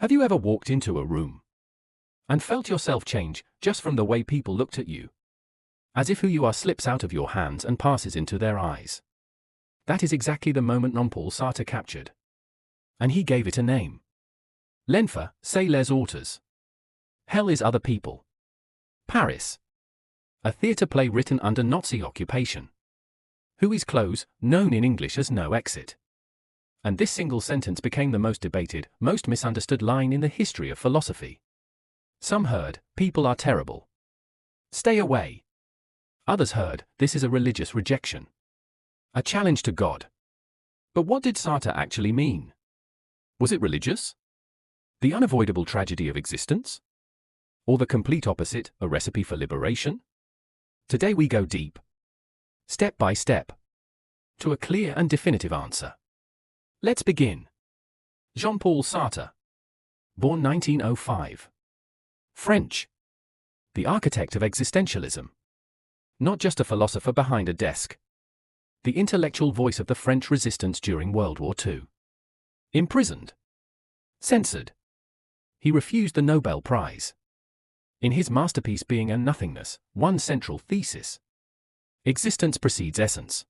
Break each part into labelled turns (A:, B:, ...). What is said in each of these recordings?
A: Have you ever walked into a room and felt yourself change just from the way people looked at you? As if who you are slips out of your hands and passes into their eyes. That is exactly the moment Jean-Paul Sartre captured. And he gave it a name. L'enfer, c'est les autres. Hell is other people. Paris. A theatre play written under Nazi occupation. Huis Clos, known in English as No Exit. And this single sentence became the most debated, most misunderstood line in the history of philosophy. Some heard, people are terrible. Stay away. Others heard, this is a religious rejection. A challenge to God. But what did Sartre actually mean? Was it religious? The unavoidable tragedy of existence? Or the complete opposite, a recipe for liberation? Today we go deep, step by step, to a clear and definitive answer. Let's begin. Jean-Paul Sartre. Born 1905. French. The architect of existentialism. Not just a philosopher behind a desk. The intellectual voice of the French resistance during World War II. Imprisoned. Censored. He refused the Nobel Prize. In his masterpiece Being and Nothingness, one central thesis. Existence precedes essence.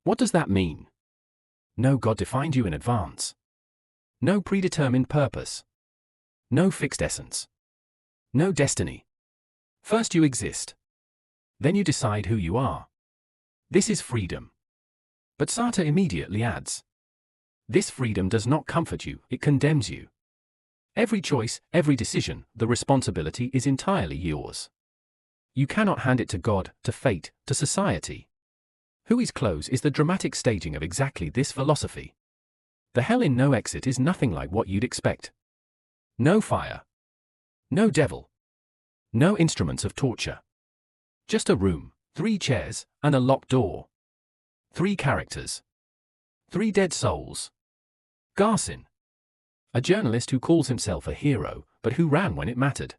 A: What does that mean? No God defined you in advance. No predetermined purpose. No fixed essence. No destiny. First you exist. Then you decide who you are. This is freedom. But Sartre immediately adds. This freedom does not comfort you, it condemns you. Every choice, every decision, the responsibility is entirely yours. You cannot hand it to God, to fate, to society. Huis Clos is the dramatic staging of exactly this philosophy. The hell in No Exit is nothing like what you'd expect. No fire. No devil. No instruments of torture. Just a room, 3 chairs, and a locked door. 3 characters. 3 dead souls. Garcin. A journalist who calls himself a hero, but who ran when it mattered.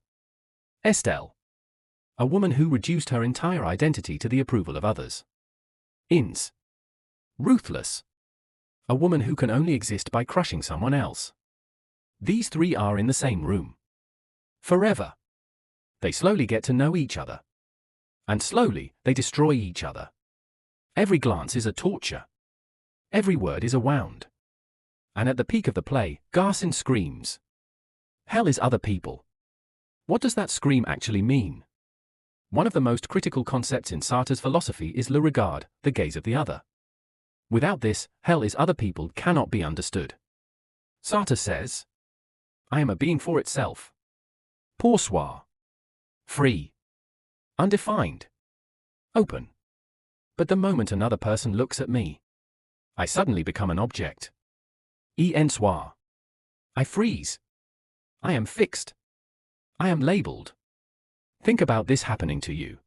A: Estelle. A woman who reduced her entire identity to the approval of others. Ins. Ruthless. A woman who can only exist by crushing someone else. These 3 are in the same room. Forever. They slowly get to know each other. And slowly, they destroy each other. Every glance is a torture. Every word is a wound. And at the peak of the play, Garcin screams. Hell is other people. What does that scream actually mean? One of the most critical concepts in Sartre's philosophy is le regard, the gaze of the other. Without this, hell is other people cannot be understood. Sartre says, I am a being for itself. Pour soi. Free. Undefined. Open. But the moment another person looks at me, I suddenly become an object. En soi. I freeze. I am fixed. I am labeled. Think about this happening to you.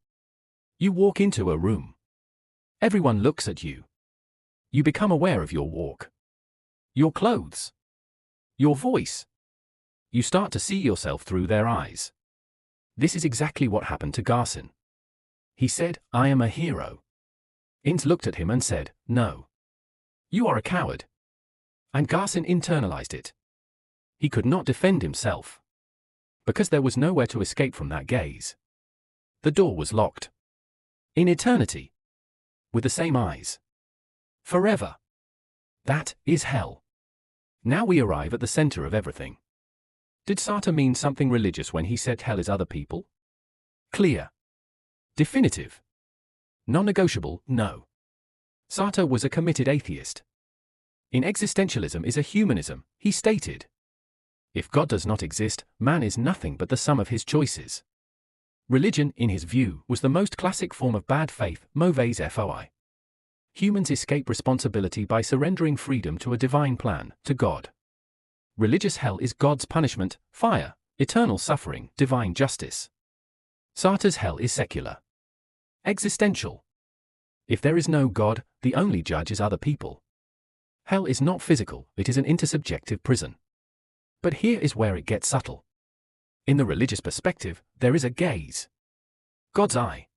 A: You walk into a room. Everyone looks at you. You become aware of your walk. Your clothes. Your voice. You start to see yourself through their eyes. This is exactly what happened to Garcin. He said, I am a hero. Ins looked at him and said, no. You are a coward. And Garcin internalized it. He could not defend himself. Because there was nowhere to escape from that gaze. The door was locked. In eternity. With the same eyes. Forever. That is hell. Now we arrive at the center of everything. Did Sartre mean something religious when he said hell is other people? Clear. Definitive. Non-negotiable, no. Sartre was a committed atheist. In existentialism is a humanism, he stated. If God does not exist, man is nothing but the sum of his choices. Religion, in his view, was the most classic form of bad faith, mauvaise foi. Humans escape responsibility by surrendering freedom to a divine plan, to God. Religious hell is God's punishment, fire, eternal suffering, divine justice. Sartre's hell is secular. Existential. If there is no God, the only judge is other people. Hell is not physical, it is an intersubjective prison. But here is where it gets subtle. In the religious perspective, there is a gaze. God's eye.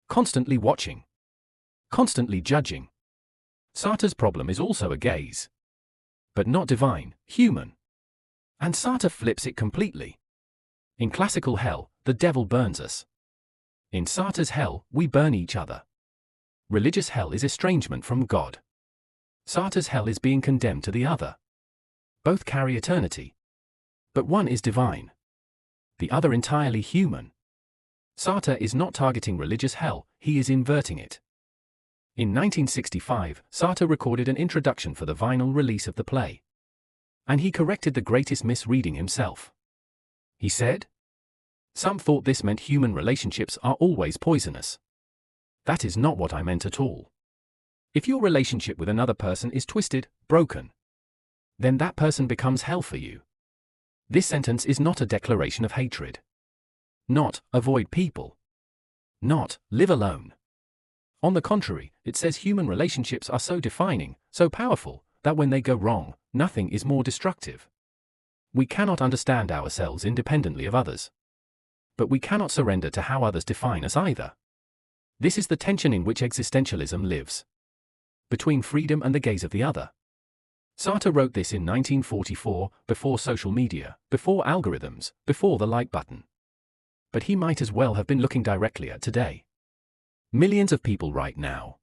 A: Constantly watching. Constantly judging. Sartre's problem is also a gaze. But not divine, human. And Sartre flips it completely. In classical hell, the devil burns us. In Sartre's hell, we burn each other. Religious hell is estrangement from God. Sartre's hell is being condemned to the other. Both carry eternity. But one is divine. The other entirely human. Sartre is not targeting religious hell, he is inverting it. In 1965, Sartre recorded an introduction for the vinyl release of the play. And he corrected the greatest misreading himself. He said, "Some thought this meant human relationships are always poisonous. That is not what I meant at all. If your relationship with another person is twisted, broken, then that person becomes hell for you." This sentence is not a declaration of hatred. Not, avoid people. Not, live alone. On the contrary, it says human relationships are so defining, so powerful, that when they go wrong, nothing is more destructive. We cannot understand ourselves independently of others. But we cannot surrender to how others define us either. This is the tension in which existentialism lives. Between freedom and the gaze of the other. Sartre wrote this in 1944, before social media, before algorithms, before the like button. But he might as well have been looking directly at today. Millions of people right now.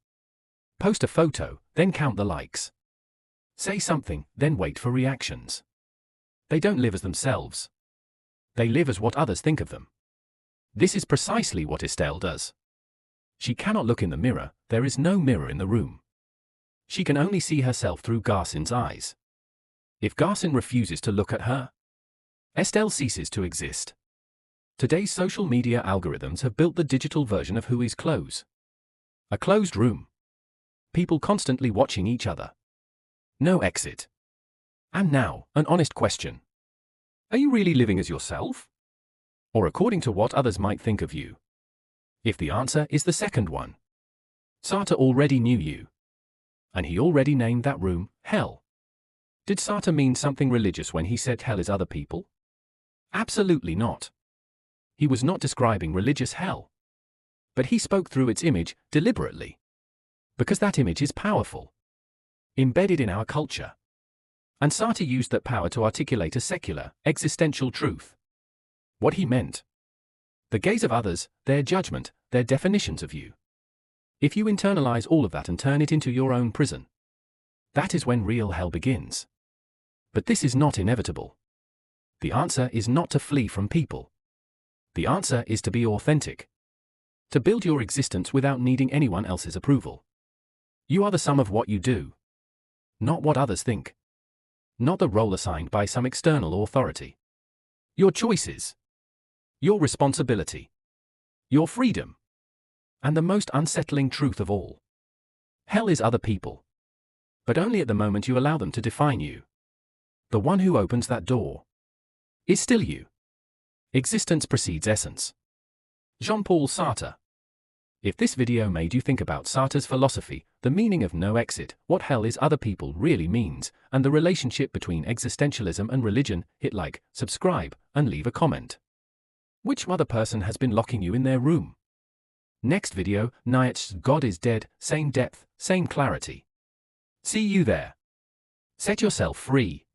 A: Post a photo, then count the likes. Say something, then wait for reactions. They don't live as themselves. They live as what others think of them. This is precisely what Estelle does. She cannot look in the mirror, there is no mirror in the room. She can only see herself through Garcin's eyes. If Garcin refuses to look at her, Estelle ceases to exist. Today's social media algorithms have built the digital version of Huis Clos. A closed room. People constantly watching each other. No exit. And now, an honest question. Are you really living as yourself? Or according to what others might think of you? If the answer is the second one, Sartre already knew you. And he already named that room, hell. Did Sartre mean something religious when he said hell is other people? Absolutely not. He was not describing religious hell. But he spoke through its image, deliberately. Because that image is powerful. Embedded in our culture. And Sartre used that power to articulate a secular, existential truth. What he meant. The gaze of others, their judgment, their definitions of you. If you internalize all of that and turn it into your own prison, that is when real hell begins. But this is not inevitable. The answer is not to flee from people. The answer is to be authentic. To build your existence without needing anyone else's approval. You are the sum of what you do. Not what others think. Not the role assigned by some external authority. Your choices. Your responsibility. Your freedom. And the most unsettling truth of all. Hell is other people. But only at the moment you allow them to define you. The one who opens that door is still you. Existence precedes essence. Jean-Paul Sartre. If this video made you think about Sartre's philosophy, the meaning of no exit, what hell is other people really means, and the relationship between existentialism and religion, hit like, subscribe, and leave a comment. Which other person has been locking you in their room? Next video, Nietzsche's God is dead, same depth, same clarity. See you there. Set yourself free.